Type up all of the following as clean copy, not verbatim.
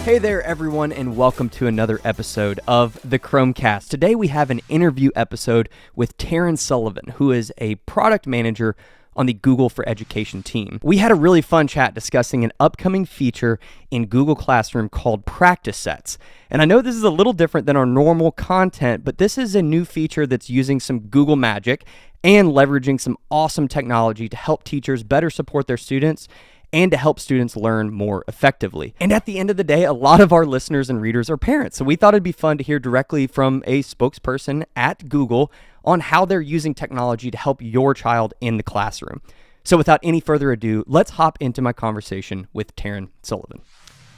Hey there, everyone, and welcome to another episode of the Chromecast. Today we have an interview episode with Tayrn Sullivan, who is a product manager on the Google for Education team. We had a really fun chat discussing an upcoming feature in Google Classroom called Practice Sets. And I know this is a little different than our normal content, but this is a new feature that's using some Google magic and leveraging some awesome technology to help teachers better support their students and to help students learn more effectively. And at the end of the day, a lot of our listeners and readers are parents. So we thought it'd be fun to hear directly from a spokesperson at Google on how they're using technology to help your child in the classroom. So without any further ado, let's hop into my conversation with Tayrn Sullivan.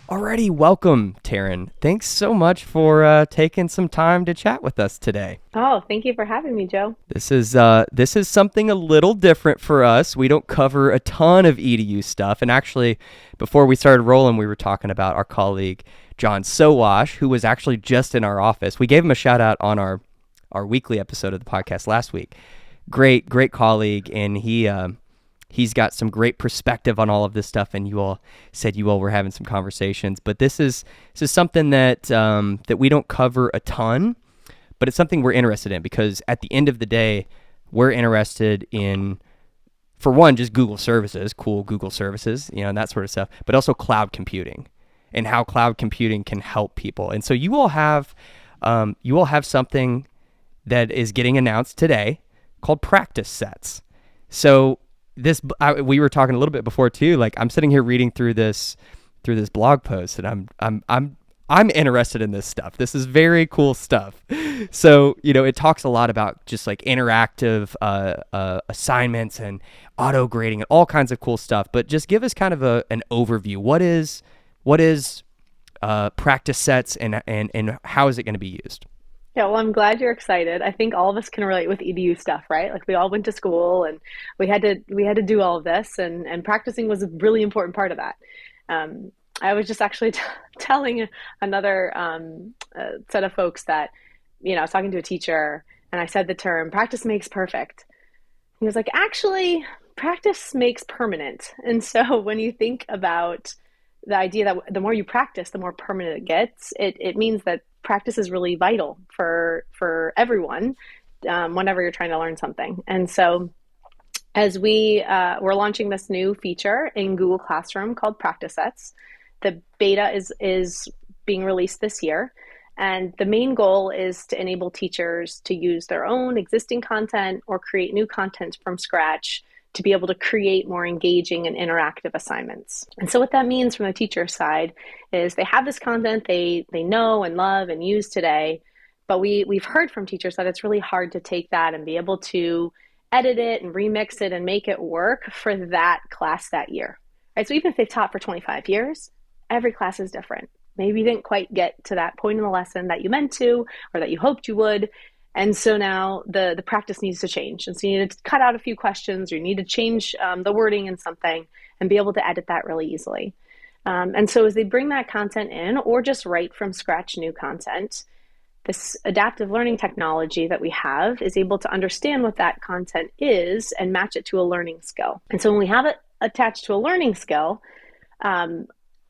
Alrighty, welcome, Tayrn. Thanks so much for taking some time to chat with us today. Oh, thank you for having me, Joe. This is something a little different for us. We don't cover a ton of EDU stuff. And actually, before we started rolling, we were talking about our colleague, John Sowash, who was actually just in our office. We gave him a shout out on our weekly episode of the podcast last week. Great colleague, and he's got some great perspective on all of this stuff, and you all said you all were having some conversations. But this is something that that we don't cover a ton, but it's something we're interested in because at the end of the day, we're interested in, for one, just Google services, cool Google services, and that sort of stuff, but also cloud computing and how cloud computing can help people. And so you all have something that is getting announced today called Practice Sets. So we were talking a little bit before too. Like I'm sitting here reading through this blog post, and I'm interested in this stuff. This is very cool stuff. So it talks a lot about just like interactive assignments and auto grading and all kinds of cool stuff. But just give us kind of an overview. What is Practice Sets and how is it going to be used? Yeah, well, I'm glad you're excited. I think all of us can relate with EDU stuff, right? Like we all went to school and we had to do all of this, and practicing was a really important part of that. I was just actually telling another set of folks that, I was talking to a teacher and I said the term practice makes perfect. He was like, actually, practice makes permanent. And so when you think about the idea that the more you practice, the more permanent it gets, it means that practice is really vital for everyone whenever you're trying to learn something. And so as we're launching this new feature in Google Classroom called Practice Sets, the beta is being released this year. And the main goal is to enable teachers to use their own existing content or create new content from scratch to be able to create more engaging and interactive assignments. And so what that means from the teacher side is they have this content they know and love and use today, but we've heard from teachers that it's really hard to take that and be able to edit it and remix it and make it work for that class that year. Right? So even if they've taught for 25 years, every class is different. Maybe you didn't quite get to that point in the lesson that you meant to or that you hoped you would. And so now the practice needs to change. And so you need to cut out a few questions, or you need to change the wording in something and be able to edit that really easily. And so as they bring that content in or just write from scratch new content, this adaptive learning technology that we have is able to understand what that content is and match it to a learning skill. And so when we have it attached to a learning skill,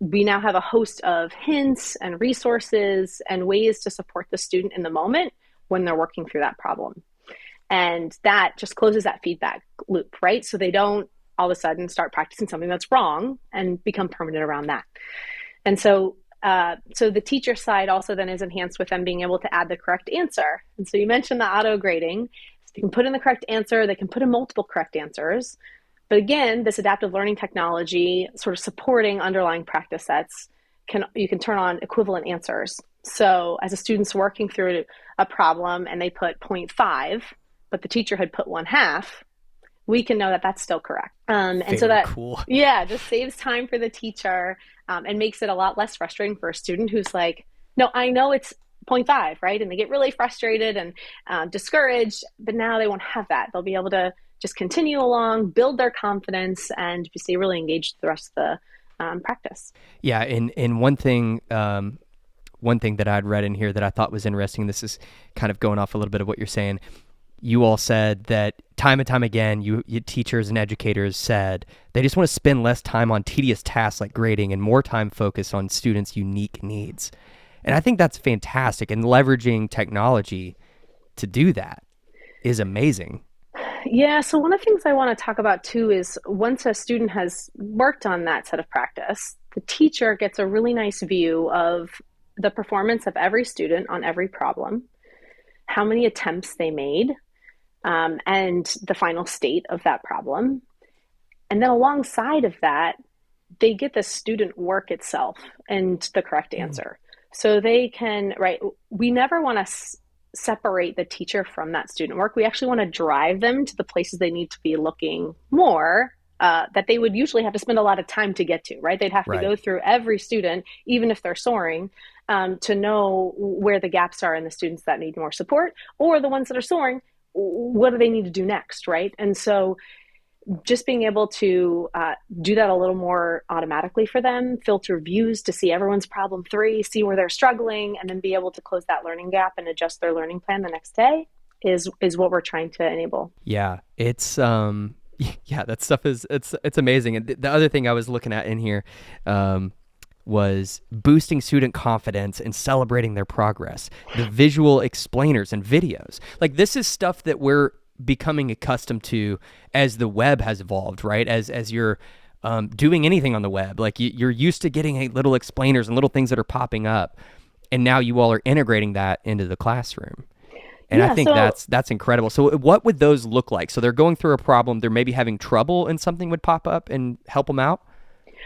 we now have a host of hints and resources and ways to support the student in the moment when they're working through that problem. And that just closes that feedback loop, right? So they don't all of a sudden start practicing something that's wrong and become permanent around that. And so the teacher side also then is enhanced with them being able to add the correct answer. And so you mentioned the auto grading. So they can put in the correct answer, they can put in multiple correct answers. But again, this adaptive learning technology sort of supporting underlying practice sets, you can turn on equivalent answers. So as a student's working through a problem and they put 0.5, but the teacher had put 1/2, we can know that that's still correct. And so that, cool. Yeah, just saves time for the teacher and makes it a lot less frustrating for a student who's like, no, I know it's 0.5, right? And they get really frustrated and discouraged, but now they won't have that. They'll be able to just continue along, build their confidence, and stay really engaged the rest of the practice. Yeah, and one thing that I'd read in here that I thought was interesting, this is kind of going off a little bit of what you're saying. You all said that time and time again, you teachers and educators said they just want to spend less time on tedious tasks like grading and more time focused on students' unique needs. And I think that's fantastic. And leveraging technology to do that is amazing. Yeah, so one of the things I want to talk about too is once a student has worked on that set of practice, the teacher gets a really nice view of the performance of every student on every problem, how many attempts they made, and the final state of that problem. And then alongside of that, they get the student work itself and the correct answer. So they can, right, we never want to separate the teacher from that student work. We actually want to drive them to the places they need to be looking more, that they would usually have to spend a lot of time to get to, right? They'd have to go through every student, even if they're soaring, to know where the gaps are in the students that need more support, or the ones that are soaring, what do they need to do next, right? And so just being able to do that a little more automatically for them, filter views to see everyone's problem 3, see where they're struggling, and then be able to close that learning gap and adjust their learning plan the next day is what we're trying to enable. Yeah, it's yeah, that stuff is it's amazing. And the other thing I was looking at in here was boosting student confidence and celebrating their progress. The visual explainers and videos. Like this is stuff that we're becoming accustomed to as the web has evolved, right? As you're doing anything on the web, like you're used to getting little explainers and little things that are popping up, and now you all are integrating that into the classroom. And I think that's incredible. So what would those look like? So they're going through a problem, they're maybe having trouble, and something would pop up and help them out?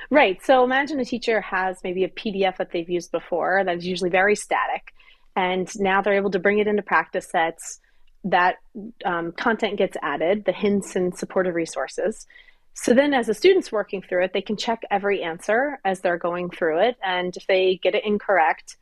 Right. So imagine a teacher has maybe a PDF that they've used before that is usually very static, and now they're able to bring it into practice sets. That content gets added, the hints and supportive resources. So then as the student's working through it, they can check every answer as they're going through it. And if they get it incorrect,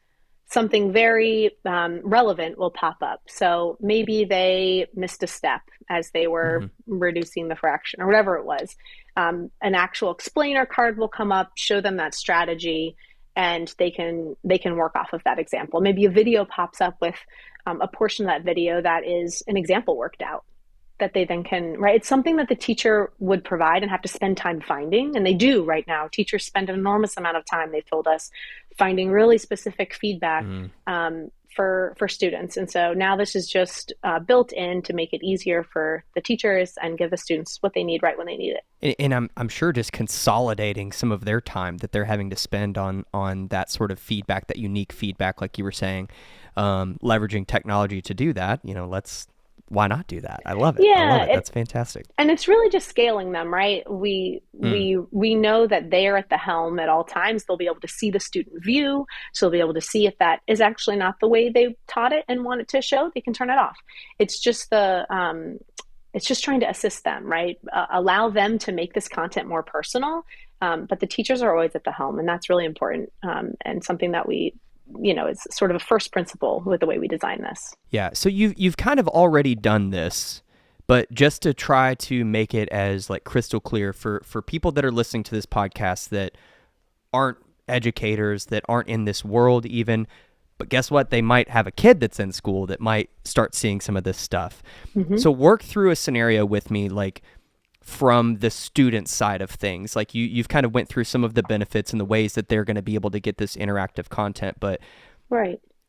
something very relevant will pop up. So maybe they missed a step as they were reducing the fraction or whatever it was. An actual explainer card will come up, show them that strategy, and they can work off of that example. Maybe a video pops up with a portion of that video that is an example worked out that they then can, right? It's something that the teacher would provide and have to spend time finding. And they do right now. Teachers spend an enormous amount of time, they've told us, finding really specific feedback for students. And so now this is just built in to make it easier for the teachers and give the students what they need right when they need it. And I'm sure just consolidating some of their time that they're having to spend on that sort of feedback, that unique feedback, like you were saying, leveraging technology to do that, why not do that? I love it. Yeah, I love it. That's fantastic. And it's really just scaling them, right? We know that they are at the helm at all times. They'll be able to see the student view. So they'll be able to see if that is actually not the way they taught it and want it to show, they can turn it off. It's just it's just trying to assist them, right? Allow them to make this content more personal. But the teachers are always at the helm, and that's really important. And something that it's sort of a first principle with the way we design this. Yeah. So you've kind of already done this, but just to try to make it as like crystal clear for people that are listening to this podcast that aren't educators, that aren't in this world even, but guess what? They might have a kid that's in school that might start seeing some of this stuff. So work through a scenario with me, like from the student side of things. Like you've kind of went through some of the benefits and the ways that they're going to be able to get this interactive content, but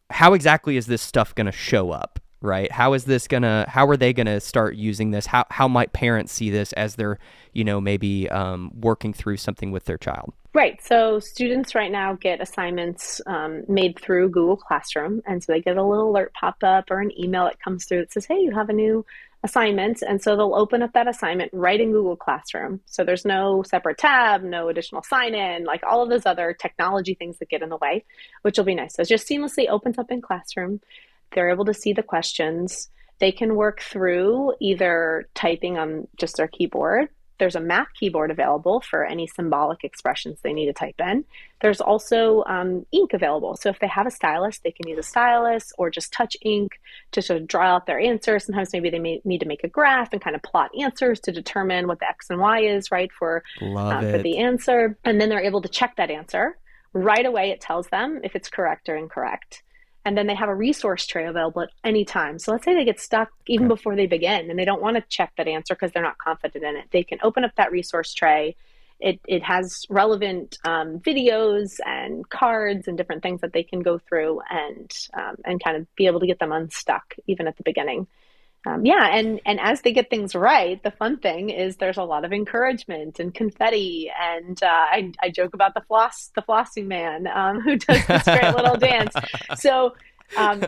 how exactly is this stuff going to show up, right? How are they going to start using this? How might parents see this as they're, maybe working through something with their child? Right. So students right now get assignments made through Google Classroom. And so they get a little alert pop up or an email that comes through that says, hey, you have a new assignment. And so they'll open up that assignment right in Google Classroom. So there's no separate tab, no additional sign in, like all of those other technology things that get in the way, which will be nice. So it just seamlessly opens up in Classroom. They're able to see the questions. They can work through either typing on just their keyboard. There's a math keyboard available for any symbolic expressions they need to type in. There's also ink available. So if they have a stylus, they can use a stylus or just touch ink to sort of draw out their answer. Sometimes maybe they may need to make a graph and kind of plot answers to determine what the X and Y is, right, for the answer. And then they're able to check that answer. Right away, it tells them if it's correct or incorrect. And then they have a resource tray available at any time. So let's say they get stuck even Okay. before they begin and they don't want to check that answer because they're not confident in it. They can open up that resource tray. It has relevant videos and cards and different things that they can go through and kind of be able to get them unstuck even at the beginning. Yeah, and as they get things right, the fun thing is there's a lot of encouragement and confetti, and I joke about the flossing man who does this great little dance. So,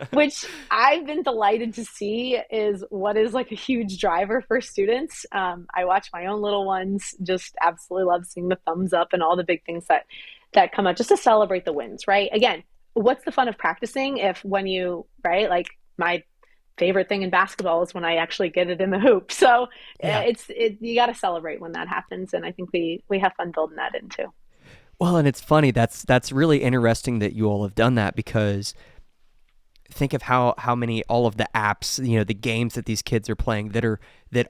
which I've been delighted to see is what is like a huge driver for students. I watch my own little ones just absolutely love seeing the thumbs up and all the big things that come out just to celebrate the wins, right? Again, what's the fun of practicing if when you, right, like my favorite thing in basketball is when I actually get it in the hoop. So Yeah. you got to celebrate when that happens, and I think we have fun building that in too. Well, and it's funny. That's really interesting that you all have done that, because think of how many all of the apps, the games that these kids are playing that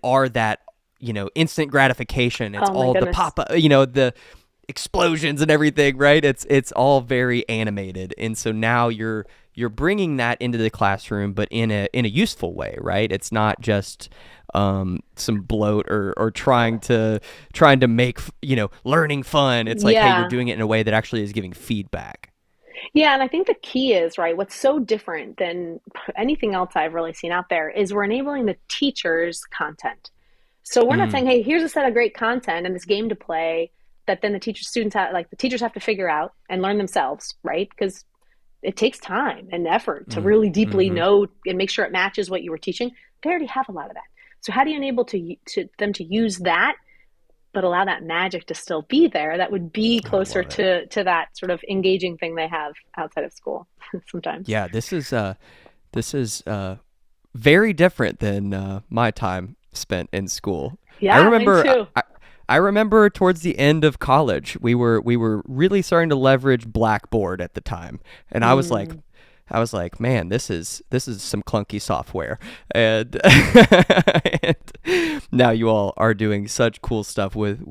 are that, instant gratification. It's Oh my all the goodness. pop, the explosions and everything, right? It's all very animated, and so now you're bringing that into the classroom, but in a useful way, right? It's not just some bloat or trying to make learning fun. It's like, hey, you're Yeah. doing it in a way that actually is giving feedback. Yeah, and I think the key is, right, what's so different than anything else I've really seen out there is we're enabling the teachers content. So we're not Mm, saying, hey, here's a set of great content and this game to play that then the students have, like the teachers have to figure out and learn themselves, right? Because it takes time and effort to mm, really deeply mm-hmm. know and make sure it matches what you were teaching. They already have a lot of that. So how do you enable to them to use that, but allow that magic to still be there? That would be I closer love it. to that sort of engaging thing they have outside of school sometimes. Yeah, this is very different than my time spent in school. I Yeah, mine remember too. I remember towards the end of college, we were really starting to leverage Blackboard at the time, and Mm. I was like, man, this is some clunky software, and, and now you all are doing such cool stuff with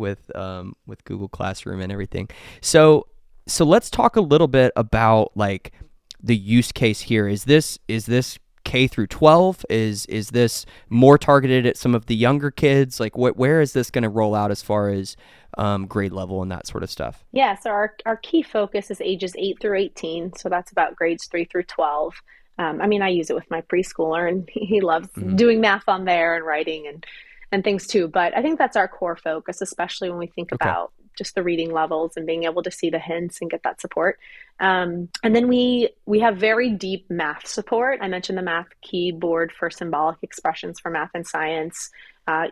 Google Classroom and everything. So let's talk a little bit about like the use case here. Is this K through 12? Is this more targeted at some of the younger kids? Like, where is this going to roll out as far as grade level and that sort of stuff? Yeah, so our key focus is ages 8 through 18. So that's about grades 3 through 12. I mean, I use it with my preschooler, and he loves Hmm. doing math on there and writing and things too. But I think that's our core focus, especially when we think Okay. about just the reading levels and being able to see the hints and get that support. And then we have very deep math support. I mentioned the math keyboard for symbolic expressions for math and science.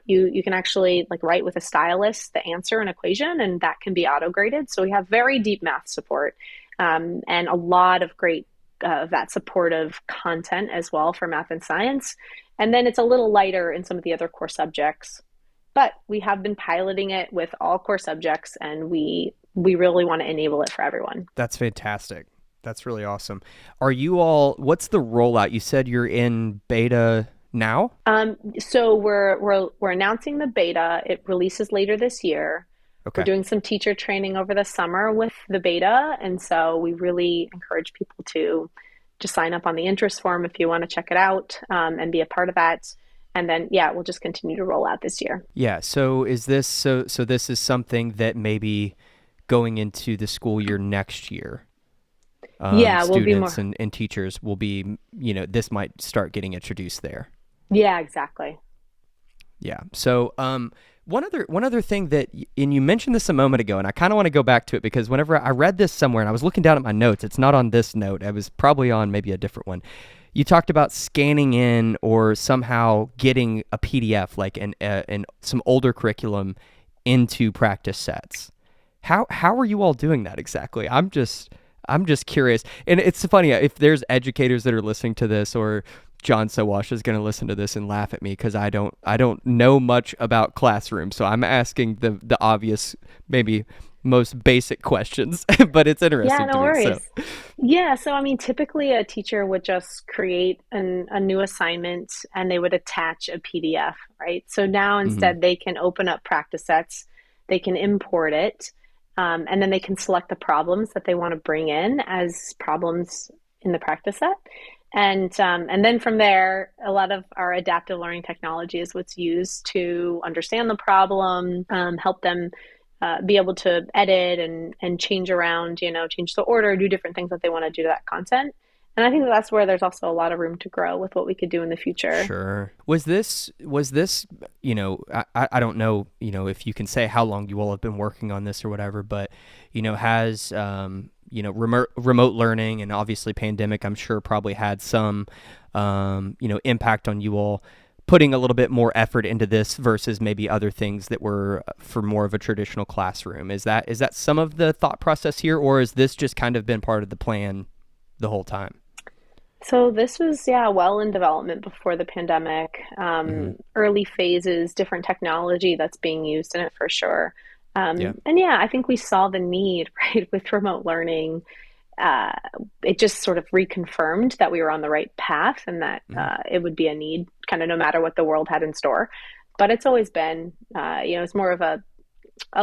You can actually like write with a stylus the answer and equation, and that can be auto graded. So we have very deep math support, and a lot of great that supportive content as well for math and science. And then it's a little lighter in some of the other core subjects, but we have been piloting it with all core subjects, and we really want to enable it for everyone. That's fantastic. That's really awesome. Are you all? What's the rollout? You said you're in beta now. So we're announcing the beta. It releases later this year. We're Okay. doing some teacher training over the summer with the beta, and so we really encourage people to just sign up on the interest form if you want to check it out and be a part of that. And then, yeah, we'll just continue to roll out this year. Yeah. So is this so this is something that maybe going into the school year next year, Yeah, we'll be students more. and teachers will be, this might start getting introduced there. Yeah, exactly. Yeah. So, one other thing and you mentioned this a moment ago, and I kind of want to go back to it because whenever I read this somewhere and I was looking down at my notes, it's not on this note. I was probably on maybe a different one. You talked about scanning in or somehow getting a PDF, like an some older curriculum, into practice sets. How are you all doing that exactly? I'm just curious. And it's funny if there's educators that are listening to this, or John Sowash is going to listen to this and laugh at me because I don't know much about classroom. So I'm asking the obvious, maybe most basic questions, but it's Yeah, interesting to no me. So, worries. Yeah, so I mean, typically a teacher would just create a new assignment and they would attach a PDF, right? So now hmm instead they can open up practice sets, they can import it, and then they can select the problems that they want to bring in as problems in the practice set. And then from there, a lot of our adaptive learning technology is what's used to understand the problem, help them be able to edit and change around, change the order, do different things that they want to do to that content. And I think that's where there's also a lot of room to grow with what we could do in the future. Sure. Was this, I don't know, if you can say how long you all have been working on this or whatever, but, has, remote learning and obviously pandemic, I'm sure probably had some, impact on you all putting a little bit more effort into this versus maybe other things that were for more of a traditional classroom. Is that some of the thought process here, or has this just kind of been part of the plan the whole time? So this was, well in development before the pandemic, Mm-hmm. early phases, different technology that's being used in it for sure. Yeah. And yeah, I think we saw the need, right, with remote learning. Uh, it just sort of reconfirmed that we were on the right path and that Mm-hmm. it would be a need kind of no matter what the world had in store. But it's always been, it's more of a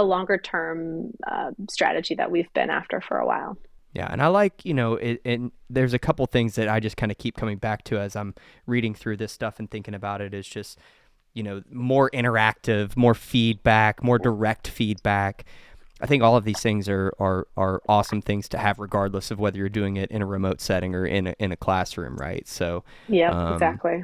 longer term strategy that we've been after for a while. Yeah, and I like, and there's a couple things that I just kind of keep coming back to as I'm reading through this stuff and thinking about it is just, more interactive, more feedback, more direct feedback. I think all of these things are awesome things to have regardless of whether you're doing it in a remote setting or in a classroom, right? So, Yep, um, exactly.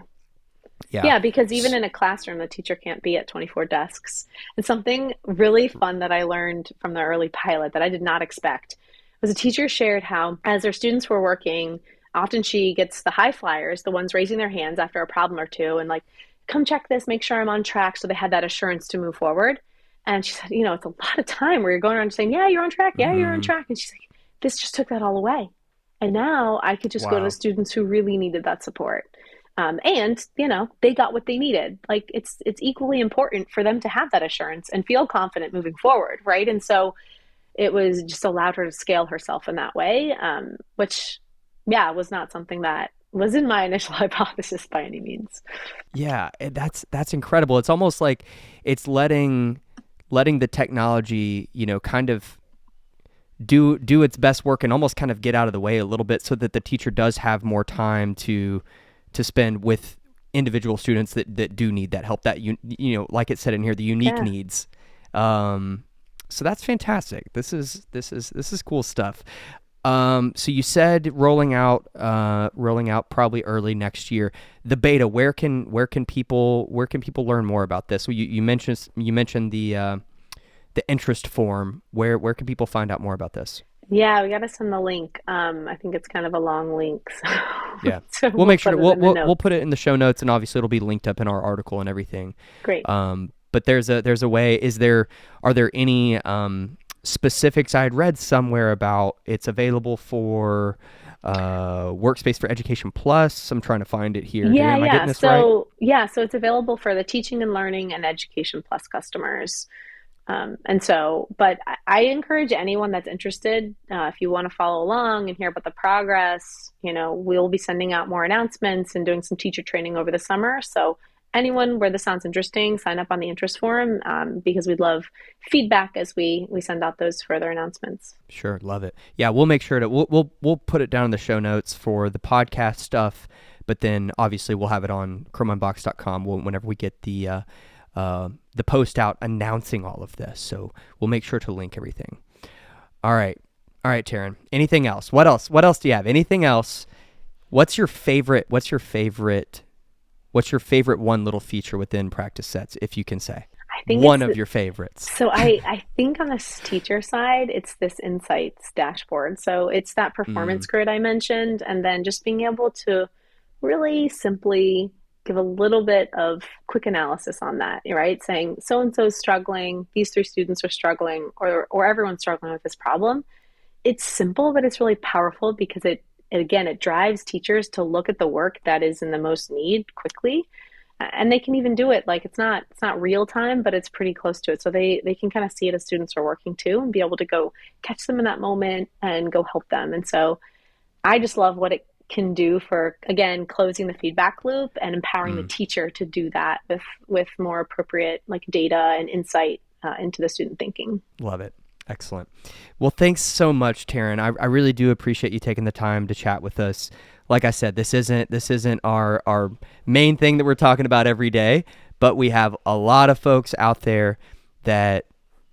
yeah. Yeah, because even in a classroom, the teacher can't be at 24 desks. And something really fun that I learned from the early pilot that I did not expect was a teacher shared how, as their students were working, often she gets the high flyers, the ones raising their hands after a problem or two, and like, come check this, make sure I'm on track. So they had that assurance to move forward. And she said, it's a lot of time where you're going around saying, yeah, you're on track. Yeah, you're on Hmm. track. And she's like, this just took that all away. And now I could just go to the Wow. students who really needed that support. And they got what they needed. Like it's equally important for them to have that assurance and feel confident moving forward, right? And so it was just allowed her to scale herself in that way, which, was not something that was in my initial hypothesis by any means. Yeah, that's incredible. It's almost like it's letting the technology, kind of do its best work and almost kind of get out of the way a little bit so that the teacher does have more time to spend with individual students that do need that help, that like it said in here, the unique Yeah. needs. So that's fantastic. This is cool stuff. So you said rolling out probably early next year. The beta, where can people learn more about this? So you mentioned the interest form. Where can people find out more about this? Yeah, we got to send the link. I think it's kind of a long link, so, Yeah, so we'll we'll make sure put to, it we'll, in the we'll notes. put it in the show notes, and obviously it'll be linked up in our article and everything. Great. But there's a way. Are there any specifics? I had read somewhere about it's available for Workspace for Education Plus. I'm trying to find it here. Yeah, Am I yeah. getting this right? So it's available for the teaching and learning and Education Plus customers. But I encourage anyone that's interested, if you want to follow along and hear about the progress, we'll be sending out more announcements and doing some teacher training over the summer. So anyone where this sounds interesting, sign up on the interest forum, because we'd love feedback as we send out those further announcements. Sure, love it. Yeah, we'll make sure to we'll put it down in the show notes for the podcast stuff, but then obviously we'll have it on chromeunbox.com whenever we get the post out announcing all of this. So we'll make sure to link everything. All right, Taryn. Anything else? What else? What else do you have? Anything else? What's your favorite? What's your favorite one little feature within practice sets, if you can say I think one it's of your favorites? So I think on the teacher side, it's this insights dashboard. So it's that Mm, performance grid I mentioned, and then just being able to really simply give a little bit of quick analysis on that, right? Saying so and so is struggling, these three students are struggling, or everyone's struggling with this problem. It's simple, but it's really powerful because it drives teachers to look at the work that is in the most need quickly, and they can even do it like it's not real time, but it's pretty close to it, so they can kind of see it as students are working too and be able to go catch them in that moment and go help them. And so I just love what it can do for, again, closing the feedback loop and empowering the mm. teacher to do that with more appropriate like data and insight into the student thinking. Love it. Excellent. Well, thanks so much, Taryn. I really do appreciate you taking the time to chat with us. Like I said, this isn't our main thing that we're talking about every day, but we have a lot of folks out there that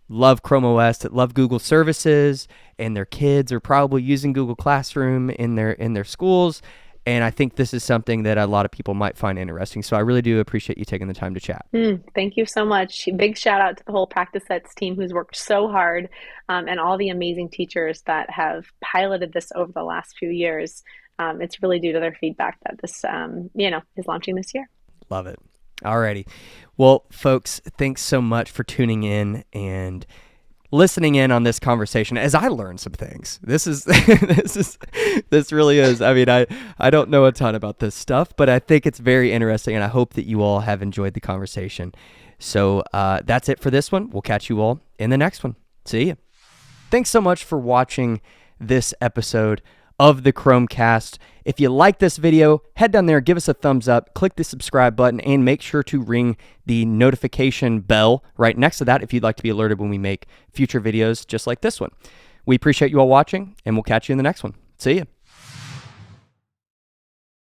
love Chrome OS, that love Google services, and their kids are probably using Google Classroom in their schools. And I think this is something that a lot of people might find interesting. So I really do appreciate you taking the time to chat. Thank you so much. Big shout out to the whole Practice Sets team who's worked so hard, and all the amazing teachers that have piloted this over the last few years. It's really due to their feedback that this, is launching this year. Love it. Alrighty. Well, folks, thanks so much for tuning in and listening in on this conversation as I learned some things. This really is. I mean, I don't know a ton about this stuff, but I think it's very interesting, and I hope that you all have enjoyed the conversation. So that's it for this one. We'll catch you all in the next one. See you. Thanks so much for watching this episode of the Chromecast. If you like this video, head down there, give us a thumbs up, click the subscribe button, and make sure to ring the notification bell right next to that if you'd like to be alerted when we make future videos just like this one. We appreciate you all watching, and we'll catch you in the next one. See you.